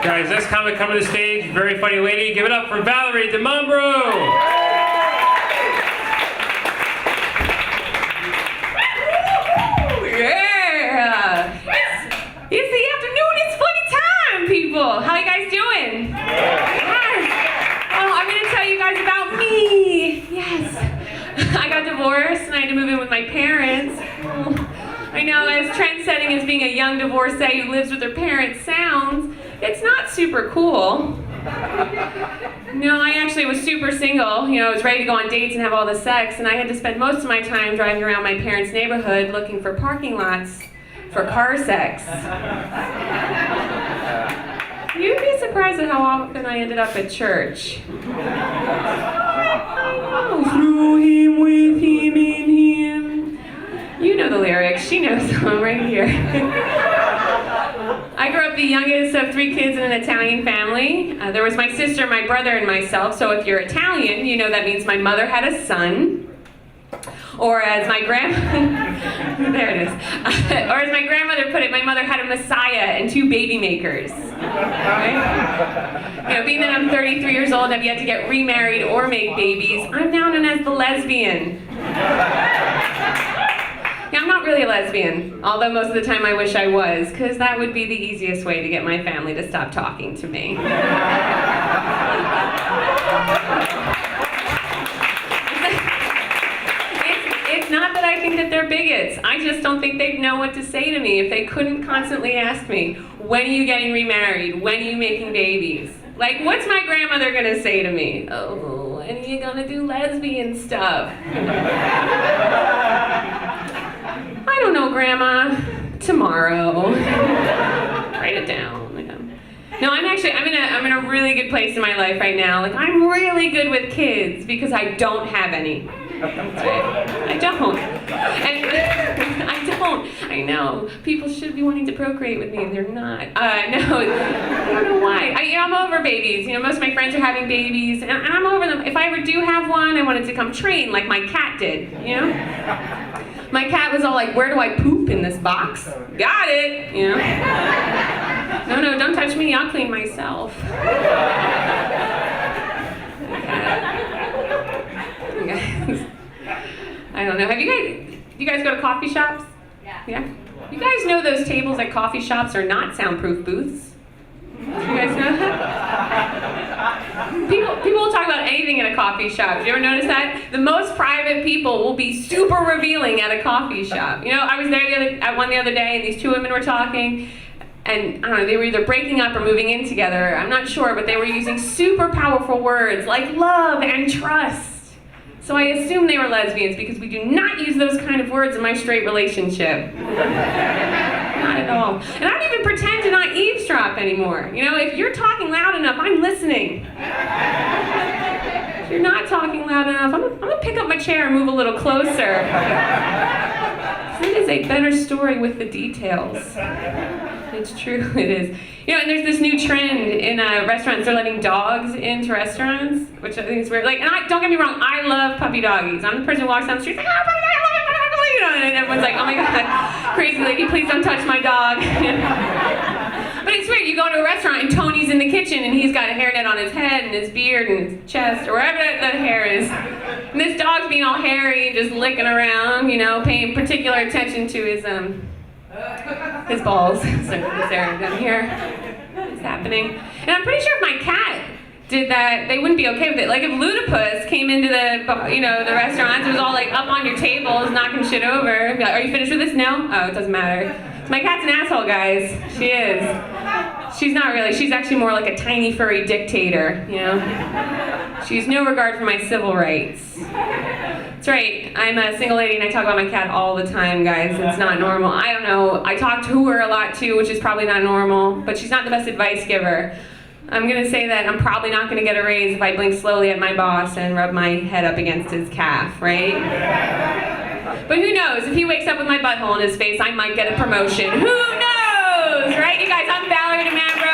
Guys, next comic coming to the stage, very funny lady. Give it up for Valerie Dimambro. It's the afternoon, it's funny time, people. How you guys doing? Yes. Oh, I'm gonna tell you guys about me. Yes. I got divorced and I had to move in with my parents. Oh, I know, as trend-setting as being a young divorcee who lives with her parents sounds, it's not super cool. No, I actually was super single. You know, I was ready to go on dates and have all the sex, and I had to spend most of my time driving around my parents' neighborhood looking for parking lots for car sex. You'd be surprised at how often I ended up at church. Oh, through him, with him, in him. You know the lyrics. She knows them right here. I grew up the youngest of 3 kids in an Italian family. There was my sister, my brother, and myself. So if you're Italian, you know that means my mother had a son. Or as my there it is. Or as my grandmother put it, my mother had a messiah and 2 baby makers. Right? You know, being that I'm 33 years old and I've yet to get remarried or make babies, I'm now known as the lesbian. Yeah, I'm not really a lesbian, although most of the time I wish I was, because that would be the easiest way to get my family to stop talking to me. It's not that I think that they're bigots. I just don't think they'd know what to say to me if they couldn't constantly ask me, when are you getting remarried? When are you making babies? Like, what's my grandmother gonna say to me? Oh, when are you gonna do lesbian stuff? I don't know, Grandma. Tomorrow. Write it down. No, I'm in a really good place in my life right now. Like, I'm really good with kids because I don't have any. I don't. And I don't. I know. People should be wanting to procreate with me and they're not. No, I don't know why. I'm over babies. You know, most of my friends are having babies and I'm over them. If I ever do have one, I want it to come trained like my cat did, you know? My cat was all like, where do I poop in this box? Got it, you know? No, don't touch me, I'll clean myself. I don't know. Have you guys go to coffee shops? Yeah? You guys know those tables at coffee shops are not soundproof booths? You guys know that? People will talk about anything at a coffee shop. Did you ever notice that? The most private people will be super revealing at a coffee shop. You know, I was there at one the other day and these 2 women were talking and I don't know, they were either breaking up or moving in together. I'm not sure, but they were using super powerful words like love and trust. So I assume they were lesbians because we do not use those kind of words in my straight relationship. Not at all. And I don't even pretend to not eavesdrop anymore. You know, if you're talking loud enough, I'm listening. If you're not talking loud enough, I'm gonna pick up my chair and move a little closer. It is a better story with the details. It's true, it is. You know, and there's this new trend in restaurants, they're letting dogs into restaurants, which I think is weird. Like, and don't get me wrong, I love puppy doggies. I'm the person who walks down the street, like, oh, puppy dog, I love it, you know, and everyone's like, oh my God, crazy lady, please don't touch my dog. But it's weird, you go to a restaurant and Tony's in the kitchen and he's got a hairnet on his head and his beard and his chest, or wherever the hair is. And this dog's being all hairy, just licking around, you know, paying particular attention to his balls. So this area down here is happening. And I'm pretty sure if my cat did that, they wouldn't be okay with it. Like if Ludipus came into the restaurants, it was all like up on your tables, knocking shit over. Like, are you finished with this? No? Oh, it doesn't matter. My cat's an asshole, guys. She is. She's not really. She's actually more like a tiny furry dictator, you know? She's no regard for my civil rights. That's right. I'm a single lady and I talk about my cat all the time, guys. It's not normal. I don't know. I talk to her a lot too, which is probably not normal, but she's not the best advice giver. I'm gonna say that I'm probably not gonna get a raise if I blink slowly at my boss and rub my head up against his calf, right? But who knows? If he wakes up with my butthole in his face, I might get a promotion. Who knows, right? You guys, I'm Valerie Dimambro.